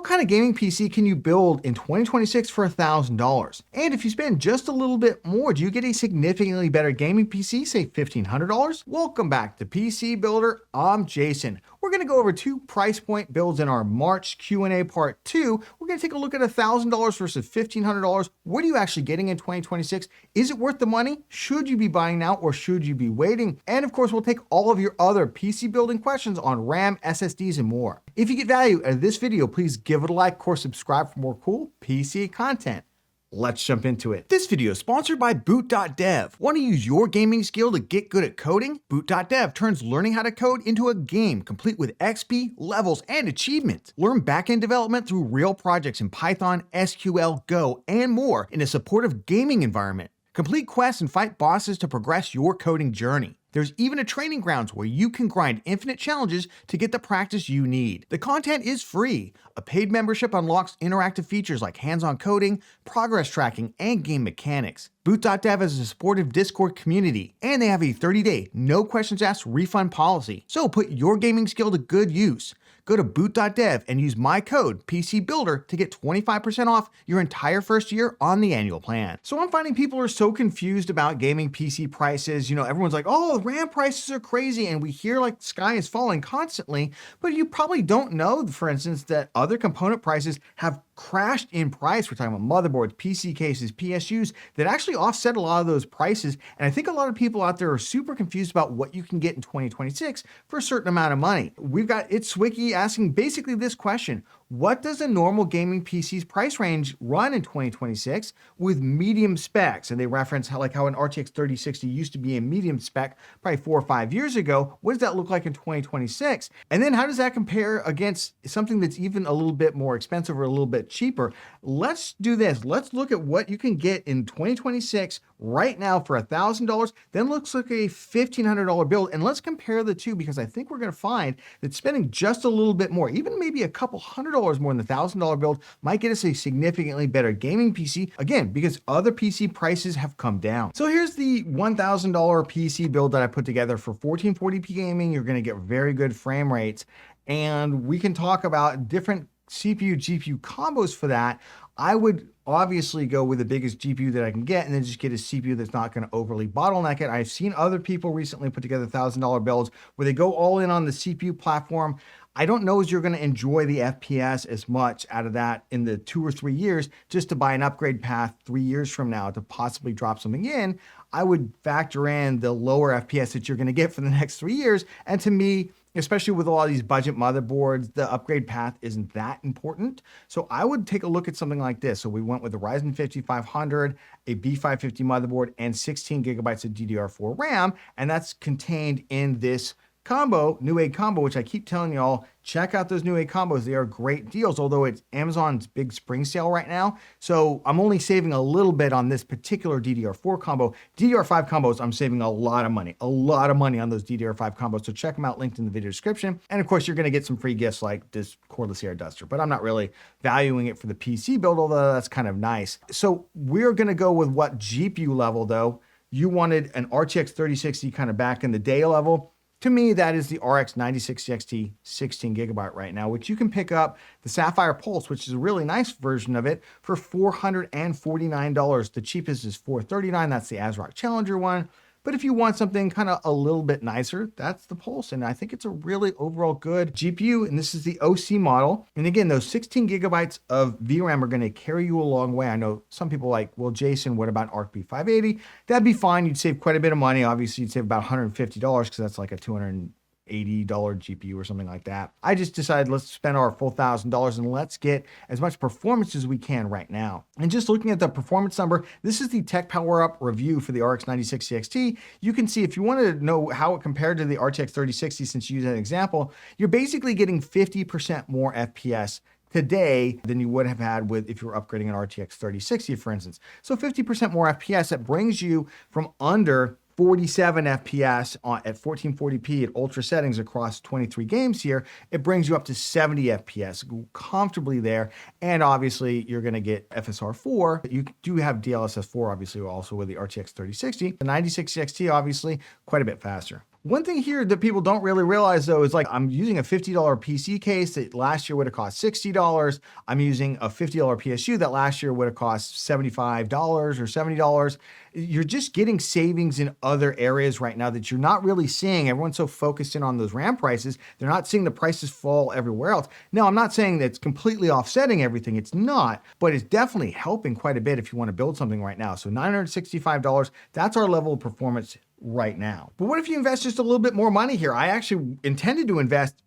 what kind of gaming PC can you build in 2026 for $1,000? And if you spend just a little bit more, do you get a significantly better gaming PC, say $1,500? Welcome back to PC Builder. I'm Jason. We're going to go over two price point builds in our March Q&A part 2. We're going to take a look at $1,000 versus $1,500. What are you actually getting in 2026? Is it worth the money? Should you be buying now or should you be waiting? And of course, we'll take all of your other PC building questions on RAM, SSDs, and more. If you get value out of this video, please give it a like or subscribe for more cool PC content. Let's jump into it. This video is sponsored by Boot.dev. Want to use your gaming skill to get good at coding? Boot.dev turns learning how to code into a game complete with XP, levels, and achievements. Learn backend development through real projects in Python, SQL, Go, and more in a supportive gaming environment. Complete quests and fight bosses to progress your coding journey. There's even a training grounds where you can grind infinite challenges to get the practice you need. The content is free. A paid membership unlocks interactive features like hands-on coding, progress tracking, and game mechanics. Boot.dev has a supportive Discord community, and they have a 30-day, no questions asked refund policy. So put your gaming skill to good use. Go to boot.dev and use my code PCBuilder to get 25% off your entire first year on the annual plan. So I'm finding people are so confused about gaming PC prices. Everyone's like, oh, RAM prices are crazy, and we hear like the sky is falling constantly, but you probably don't know, for instance, that other component prices have crashed in price. We're talking about motherboards, PC cases, PSUs that actually offset a lot of those prices. And I think a lot of people out there are super confused about what you can get in 2026 for a certain amount of money. We've got It's Wiki asking basically this question: what does a normal gaming PC's price range run in 2026 with medium specs? And they reference how an RTX 3060 used to be a medium spec probably 4 or 5 years ago. What does that look like in 2026? And then how does that compare against something that's even a little bit more expensive or a little bit cheaper? Let's do this. Let's look at what you can get in 2026 right now for $1,000. Then let's look at a $1,500 build, and let's compare the two, because I think we're going to find that spending just a little bit more, even maybe a couple $100 more than the $1,000 build, might get us a significantly better gaming PC, again, because other PC prices have come down. So here's the $1,000 PC build that I put together for 1440p gaming. You're going to get very good frame rates, and we can talk about different CPU GPU combos for that. I would obviously go with the biggest GPU that I can get and then just get a CPU that's not going to overly bottleneck it. I've seen other people recently put together $1,000 builds where they go all in on the CPU platform. I don't know if you're going to enjoy the FPS as much out of that in the 2 or 3 years just to buy an upgrade path 3 years from now to possibly drop something in. I would factor in the lower FPS that you're going to get for the next 3 years. And to me, especially with a lot of these budget motherboards, the upgrade path isn't that important. So I would take a look at something like this. So we went with the Ryzen 5500, a B550 motherboard, and 16 gigabytes of DDR4 RAM. And that's contained in this combo, Newegg combo, which I keep telling y'all, check out those Newegg combos. They are great deals, although it's Amazon's big spring sale right now. So I'm only saving a little bit on this particular DDR4 combo. DDR5 combos, I'm saving a lot of money on those DDR5 combos. So check them out, linked in the video description. And of course, you're going to get some free gifts like this cordless air duster, but I'm not really valuing it for the PC build, although that's kind of nice. So we're going to go with what GPU level though. You wanted an RTX 3060 kind of back in the day level. To me, that is the RX 96 XT 16 gigabyte right now, which you can pick up the Sapphire Pulse, which is a really nice version of it, for $449. The cheapest is $439. That's the ASRock Challenger one. But if you want something kind of a little bit nicer, that's the Pulse. And I think it's a really overall good GPU. And this is the OC model. And again, those 16 gigabytes of VRAM are going to carry you a long way. I know some people are like, well, Jason, what about an ARC B580? That'd be fine. You'd save quite a bit of money. Obviously, you'd save about $150 because that's like a $280 GPU or something like that. I just decided let's spend our full $1,000 and let's get as much performance as we can right now. And just looking at the performance number, this is the Tech Power Up review for the RX 9060 XT. You can see if you wanted to know how it compared to the RTX 3060, since you use that example, you're basically getting 50% more FPS today than you would have had with if you were upgrading an RTX 3060, for instance. So 50% more FPS, that brings you from under 47 FPS at 1440p at ultra settings across 23 games here. It brings you up to 70 FPS comfortably there. And obviously you're going to get FSR 4. You do have DLSS 4 obviously also with the RTX 3060. The 9060 XT obviously quite a bit faster. One thing here that people don't really realize though is like I'm using a $50 PC case that last year would have cost $60. I'm using a $50 PSU that last year would have cost $75 or $70. You're just getting savings in other areas right now that you're not really seeing. Everyone's so focused in on those RAM prices, they're not seeing the prices fall everywhere else. Now, I'm not saying that it's completely offsetting everything. It's not, but it's definitely helping quite a bit if you want to build something right now. So $965, that's our level of performance right now. But what if you invest just a little bit more money here? I actually intended to invest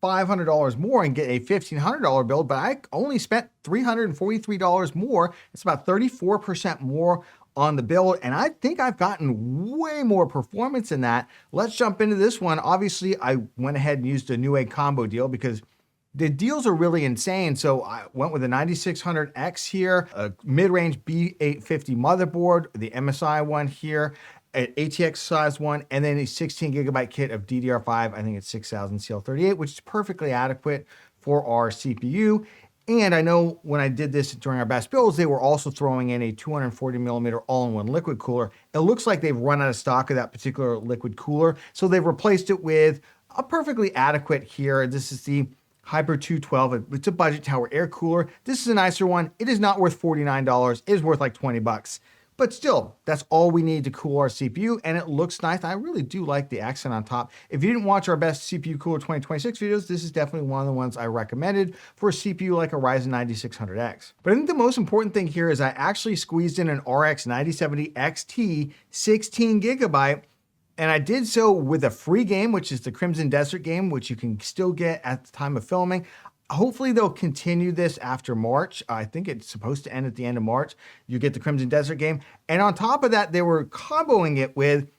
$500 more and get a $1,500 build, but I only spent $343 more. It's about 34% more on the build, and I think I've gotten way more performance than that. Let's jump into this one. Obviously, I went ahead and used a Newegg combo deal because the deals are really insane. So I went with a 9600X here, a mid-range B850 motherboard, the MSI one here, an ATX size one, and then a 16 gigabyte kit of DDR5. I think it's 6000 CL38, which is perfectly adequate for our CPU. And I know when I did this during our best builds, they were also throwing in a 240 millimeter all-in-one liquid cooler. It looks like they've run out of stock of that particular liquid cooler, so they've replaced it with a perfectly adequate here. This is the Hyper 212. It's a budget tower air cooler. This is a nicer one. It is not worth $49. It is worth like 20 bucks. But still, that's all we need to cool our CPU, and it looks nice. I really do like the accent on top. If you didn't watch our best CPU cooler 2026 videos, this is definitely one of the ones I recommended for a CPU like a Ryzen 9600X. But I think the most important thing here is I actually squeezed in an RX 9070 XT 16 gigabyte, and I did so with a free game, which is the Crimson Desert game, which you can still get at the time of filming. Hopefully they'll continue this after March. I think it's supposed to end at the end of March. You get the Crimson Desert game. And on top of that, they were comboing it with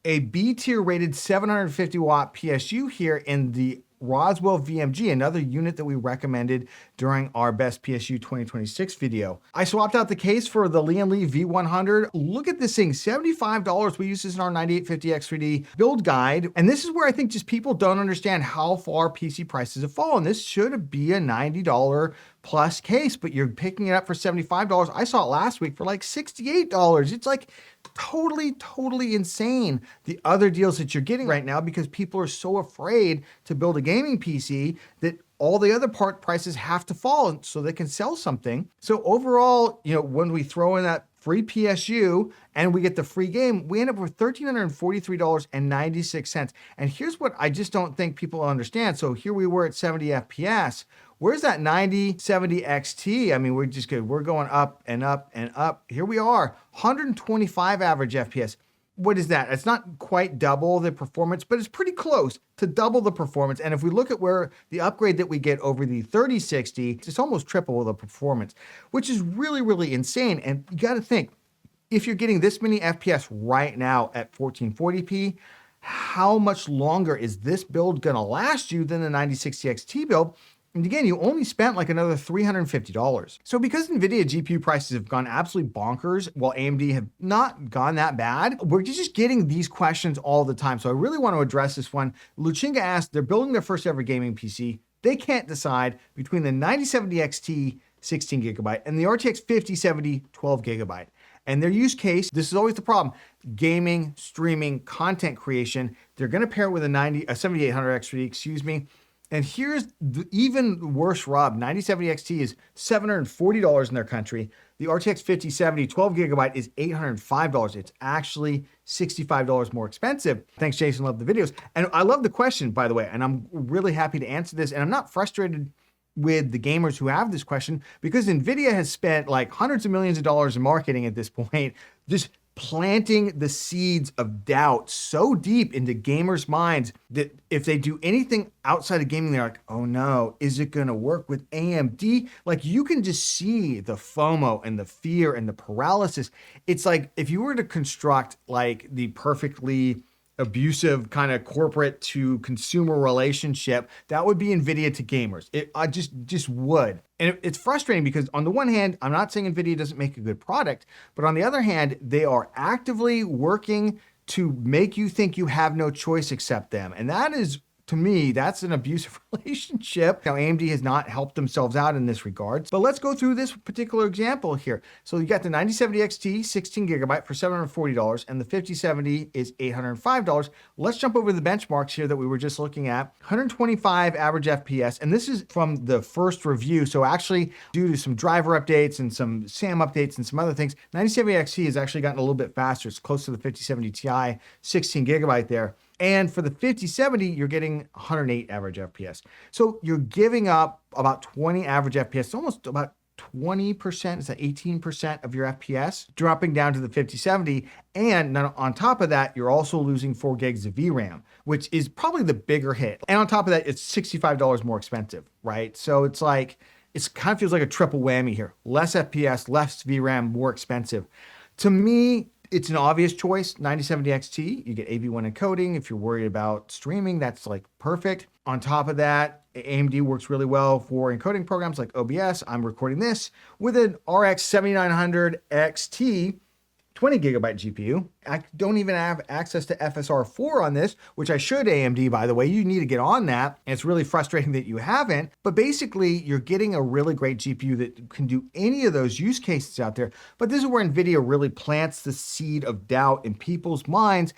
a B tier rated 750 watt PSU here in the Roswell VMG, another unit that we recommended during our best PSU 2026 video. I swapped out the case for the Lian Li V100. Look at this thing, $75. We use this in our 9850 X3D build guide. And this is where I think just people don't understand how far PC prices have fallen. This should be a $90 plus case, but you're picking it up for $75. I saw it last week for like $68. It's like totally insane, the other deals that you're getting right now, because people are so afraid to build a gaming PC that all the other part prices have to fall so they can sell something. So overall, you know, when we throw in that free PSU and we get the free game, we end up with $1,343.96. And here's what I just don't think people understand. So here we were at 70 FPS. Where's that 9070 XT? I mean, we're going up and up and up. Here we are, 125 average FPS. What is that? It's not quite double the performance, but it's pretty close to double the performance. And if we look at where the upgrade that we get over the 3060, it's almost triple the performance, which is really insane. And you got to think, if you're getting this many FPS right now at 1440p, how much longer is this build going to last you than the 9060 XT build? And again, you only spent like another $350. So because NVIDIA GPU prices have gone absolutely bonkers, while AMD have not gone that bad, we're just getting these questions all the time. So I really want to address this one. Luchinga asked, they're building their first ever gaming PC. They can't decide between the 9070 XT 16 gigabyte and the RTX 5070 12 gigabyte. And their use case, this is always the problem, gaming, streaming, content creation. They're going to pair it with a 7800 X3D, excuse me. And here's the even worse rub. 9070 XT is $740 in their country. The RTX 5070 12 gigabyte is $805. It's actually $65 more expensive. Thanks, Jason. Love the videos. And I love the question, by the way, and I'm really happy to answer this. And I'm not frustrated with the gamers who have this question, because NVIDIA has spent like hundreds of millions of dollars in marketing at this point, just planting the seeds of doubt so deep into gamers' minds that if they do anything outside of gaming, they're like, oh no, is it going to work with AMD? Like, you can just see the FOMO and the fear and the paralysis. It's like if you were to construct like the perfectly abusive kind of corporate to consumer relationship, that would be NVIDIA to gamers. I just would. And it's frustrating because on the one hand, I'm not saying NVIDIA doesn't make a good product, but on the other hand, they are actively working to make you think you have no choice except them. And that is, To me, that's an abusive relationship. Now, AMD has not helped themselves out in this regard, but let's go through this particular example here. So you got the 9070 XT, 16 gigabyte for $740, and the 5070 is $805. Let's jump over the benchmarks here that we were just looking at. 125 average FPS, and this is from the first review. So actually, due to some driver updates and some SAM updates and some other things, 9070 XT has actually gotten a little bit faster. It's close to the 5070 Ti, 16 gigabyte there. And for the 5070, you're getting 108 average FPS. So you're giving up about 20 average FPS, almost about 20%, is that 18% of your FPS, dropping down to the 5070. And on top of that, you're also losing 4 gigs of VRAM, which is probably the bigger hit. And on top of that, it's $65 more expensive, right? So it's like, it kind of feels like a triple whammy here. Less FPS, less VRAM, more expensive. To me, it's an obvious choice. 9070 XT, you get AV1 encoding. If you're worried about streaming, that's like perfect. On top of that, AMD works really well for encoding programs like OBS. I'm recording this with an RX 7900 XT 20 gigabyte GPU. I don't even have access to FSR4 on this, which I should, AMD, by the way. You need to get on that. And it's really frustrating that you haven't. But basically, you're getting a really great GPU that can do any of those use cases out there. But this is where NVIDIA really plants the seed of doubt in people's minds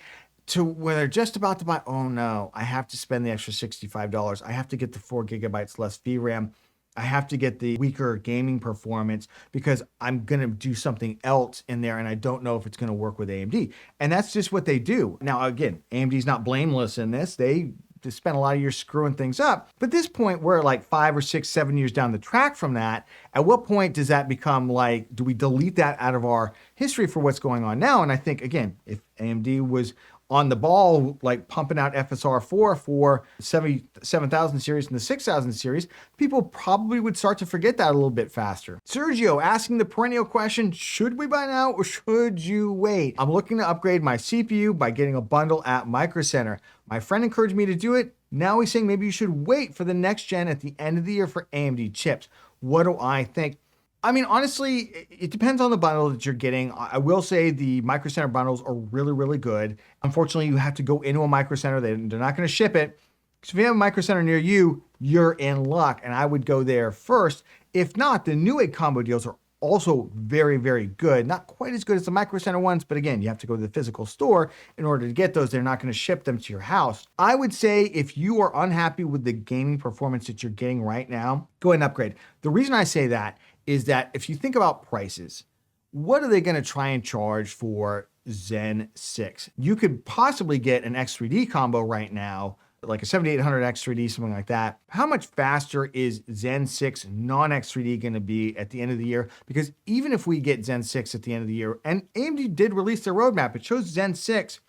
to where they're just about to buy, oh no, I have to spend the extra $65. I have to get the 4 gigabytes less VRAM. I have to get the weaker gaming performance because I'm going to do something else in there and I don't know if it's going to work with AMD. And that's just what they do. Now, again, AMD's not blameless in this. They spent a lot of years screwing things up. But at this point, we're like 5 or 6, 7 years down the track from that. At what point does that become like, do we delete that out of our history for what's going on now? And I think, again, if AMD was on the ball, like pumping out FSR4 for 7000 series and the 6000 series, people probably would start to forget that a little bit faster. Sergio asking the perennial question, should we buy now or should you wait? I'm looking to upgrade my CPU by getting a bundle at Micro Center. My friend encouraged me to do it. Now he's saying maybe you should wait for the next gen at the end of the year for AMD chips. What do I think? I mean, honestly, it depends on the bundle that you're getting. I will say the Micro Center bundles are really, really good. Unfortunately, you have to go into a Micro Center. They're not going to ship it. So if you have a Micro Center near you, you're in luck, and I would go there first. If not, the Newegg combo deals are also very, very good. Not quite as good as the Micro Center ones, but again, you have to go to the physical store in order to get those. They're not going to ship them to your house. I would say if you are unhappy with the gaming performance that you're getting right now, go ahead and upgrade. The reason I say that is that if you think about prices, what are they going to try and charge for Zen 6? You could possibly get an X3D combo right now, like a 7800 X3D, something like that. How much faster is Zen 6 non-X3D going to be at the end of the year? Because even if we get Zen 6 at the end of the year, and AMD did release their roadmap, it shows Zen 6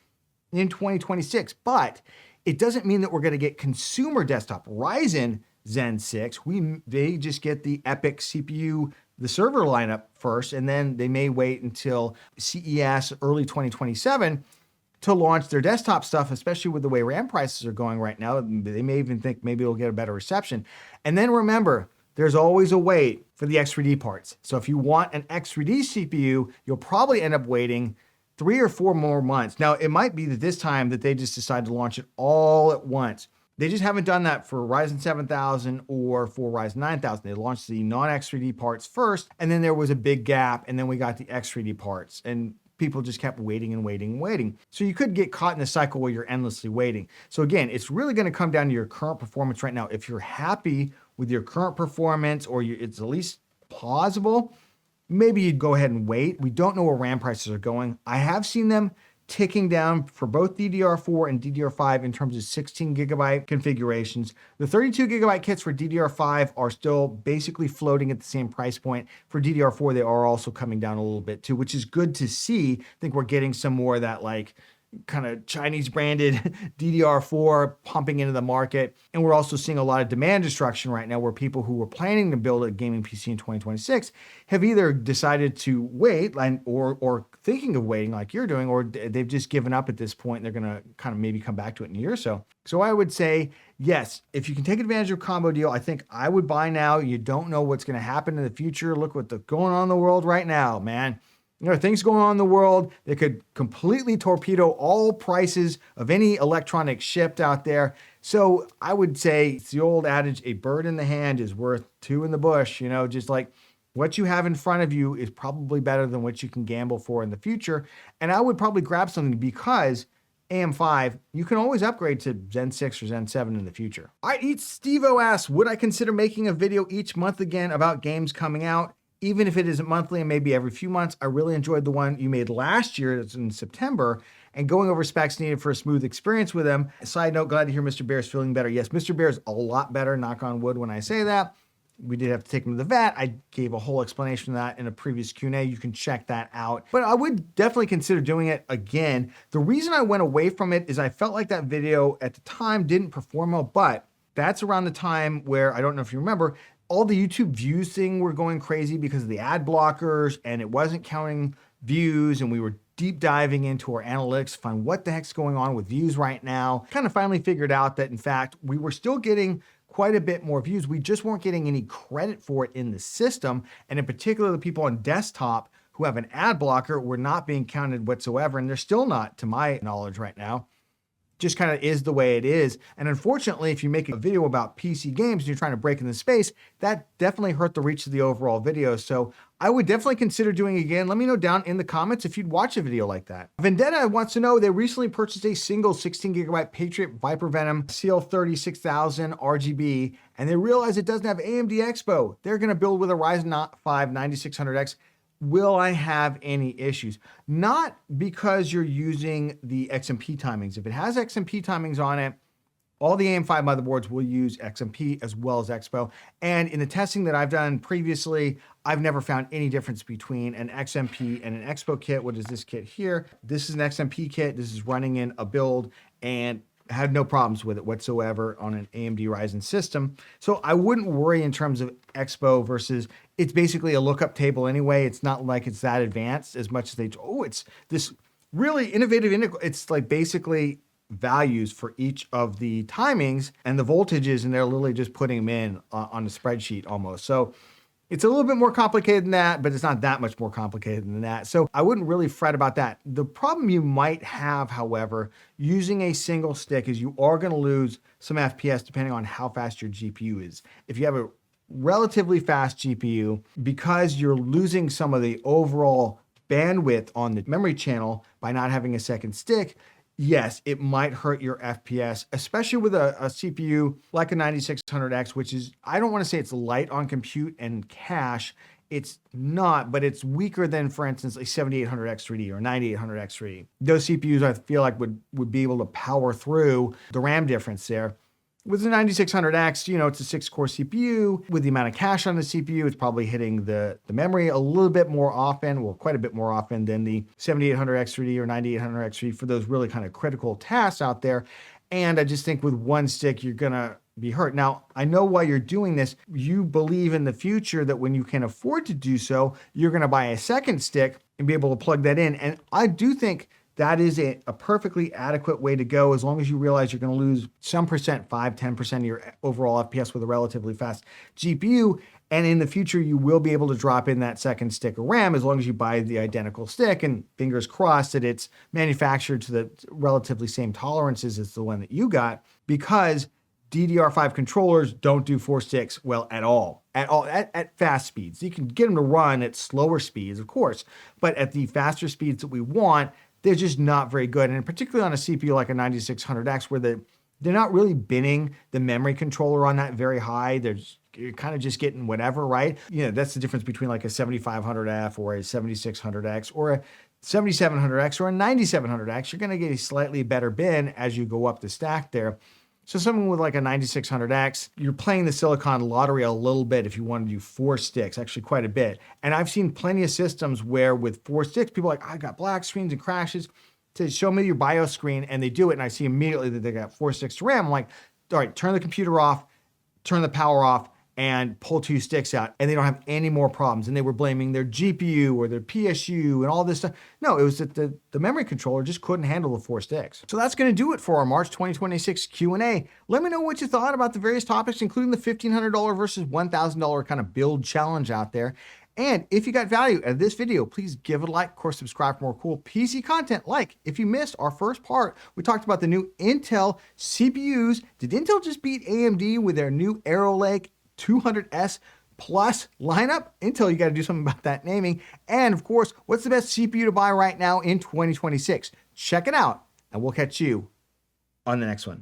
in 2026, but it doesn't mean that we're going to get consumer desktop. Ryzen Zen 6, they just get the EPYC CPU, the server lineup first, and then they may wait until CES early 2027 to launch their desktop stuff, especially with the way RAM prices are going right now. They may even think maybe it'll get a better reception. And then remember, there's always a wait for the X3D parts. So if you want an X3D CPU, you'll probably end up waiting 3 or 4 more months. Now, it might be that this time that they just decide to launch it all at once. They just haven't done that for Ryzen 7000 or for Ryzen 9000. They launched the non-X3D parts first, and then there was a big gap, and then we got the X3D parts, and people just kept waiting and waiting and waiting. So you could get caught in a cycle where you're endlessly waiting. So again, it's really going to come down to your current performance right now. If you're happy with your current performance, or it's at least plausible, maybe you'd go ahead and wait. We don't know where RAM prices are going. I have seen them ticking down for both DDR4 and DDR5 in terms of 16 gigabyte configurations. The 32 gigabyte kits for DDR5 are still basically floating at the same price point. For DDR4, they are also coming down a little bit too, which is good to see. I think we're getting some more of that like kind of Chinese branded DDR4 pumping into the market. And we're also seeing a lot of demand destruction right now where people who were planning to build a gaming PC in 2026 have either decided to wait or thinking of waiting like you're doing, or they've just given up at this point and they're going to kind of maybe come back to it in a year or so. So I would say, yes, if you can take advantage of a combo deal, I think I would buy now. You don't know what's going to happen in the future. Look what's going on in the world right now, man. There are things going on in the world that could completely torpedo all prices of any electronics shipped out there. So I would say it's the old adage, a bird in the hand is worth two in the bush, you know, just like what you have in front of you is probably better than what you can gamble for in the future. And I would probably grab something because AM5, you can always upgrade to Zen 6 or Zen 7 in the future. All right, Stevo asks, would I consider making a video each month again about games coming out? Even if it isn't monthly and maybe every few months. I really enjoyed the one you made last year, it's in September, and going over specs needed for a smooth experience with them. Side note, glad to hear Mr. Bear's feeling better. Yes, Mr. Bear's a lot better, knock on wood when I say that. We did have to take him to the vet. I gave a whole explanation of that in a previous Q&A. You can check that out. But I would definitely consider doing it again. The reason I went away from it is I felt like that video at the time didn't perform well, but that's around the time where, I don't know if you remember, all the YouTube views thing were going crazy because of the ad blockers and it wasn't counting views, and we were deep diving into our analytics to find what the heck's going on with views right now. Kind of finally figured out that in fact, we were still getting quite a bit more views. We just weren't getting any credit for it in the system. And in particular, the people on desktop who have an ad blocker were not being counted whatsoever. And they're still not, to my knowledge right now. Just kind of is the way it is. And unfortunately, if you make a video about PC games and you're trying to break in the space, that definitely hurt the reach of the overall video. So I would definitely consider doing it again. Let me know down in the comments if you'd watch a video like that. Vendetta wants to know, they recently purchased a single 16 gigabyte Patriot Viper Venom CL306000 RGB, and they realize it doesn't have AMD EXPO. They're gonna build with a Ryzen 5 9600X. Will I have any issues? Not because you're using the XMP timings. If it has XMP timings on it, all the AM5 motherboards will use XMP as well as EXPO. And in the testing that I've done previously, I've never found any difference between an XMP and an EXPO kit. What is this kit here? This is an XMP kit. This is running in a build and had no problems with it whatsoever on an AMD Ryzen system. So I wouldn't worry in terms of EXPO versus, it's basically a lookup table anyway. It's not like it's that advanced as much as they, oh, it's this really innovative, it's like basically values for each of the timings and the voltages, and they're literally just putting them in on a spreadsheet almost. So it's a little bit more complicated than that, but it's not that much more complicated than that. So I wouldn't really fret about that. The problem you might have, however, using a single stick is you are going to lose some FPS depending on how fast your GPU is. If you have a relatively fast GPU, because you're losing some of the overall bandwidth on the memory channel by not having a second stick, yes, it might hurt your FPS, especially with a CPU like a 9600X, which is, I don't want to say it's light on compute and cache. It's not, but it's weaker than, for instance, a 7800 X3D or 9800 X3D. Those CPUs, I feel like, would be able to power through the RAM difference there. With the 9600X, you know, it's a 6-core CPU. With the amount of cache on the CPU, it's probably hitting the memory a little bit more often, well, quite a bit more often than the 7800 X3D or 9800 X3D for those really kind of critical tasks out there. And I just think with one stick, you're gonna be hurt. Now, I know why you're doing this. You believe in the future that when you can afford to do so, you're gonna buy a second stick and be able to plug that in. And I do think that is a perfectly adequate way to go, as long as you realize you're going to lose some percent, 5-10% of your overall FPS with a relatively fast GPU. And in the future, you will be able to drop in that second stick of RAM as long as you buy the identical stick, and fingers crossed that it's manufactured to the relatively same tolerances as the one that you got, because DDR5 controllers don't do 4 sticks well at all, at fast speeds. You can get them to run at slower speeds, of course, but at the faster speeds that we want, they're just not very good. And particularly on a CPU like a 9600X, where they're not really binning the memory controller on that very high. You're kind of just getting whatever, right? You know, that's the difference between like a 7500F or a 7600X or a 7700X or a 9700X. You're going to get a slightly better bin as you go up the stack there. So something with like a 9600X, you're playing the silicon lottery a little bit if you want to do 4 sticks, actually quite a bit. And I've seen plenty of systems where with 4 sticks, people are like, I got black screens and crashes. To show me your BIOS screen, and they do it, and I see immediately that they got 4 sticks to RAM. I'm like, all right, turn the computer off, turn the power off, and pull 2 sticks out, and they don't have any more problems. And they were blaming their GPU or their PSU and all this stuff. No, it was that the memory controller just couldn't handle the 4 sticks. So that's going to do it for our March 2026 Q&A. Let me know what you thought about the various topics, including the $1,500 versus $1,000 kind of build challenge out there. And if you got value out of this video, please give it a like. Of course, subscribe for more cool PC content. Like, if you missed our first part, we talked about the new Intel CPUs. Did Intel just beat AMD with their new Arrow Lake 200S Plus lineup? Intel, you got to do something about that naming. And of course, what's the best CPU to buy right now in 2026? Check it out, and we'll catch you on the next one.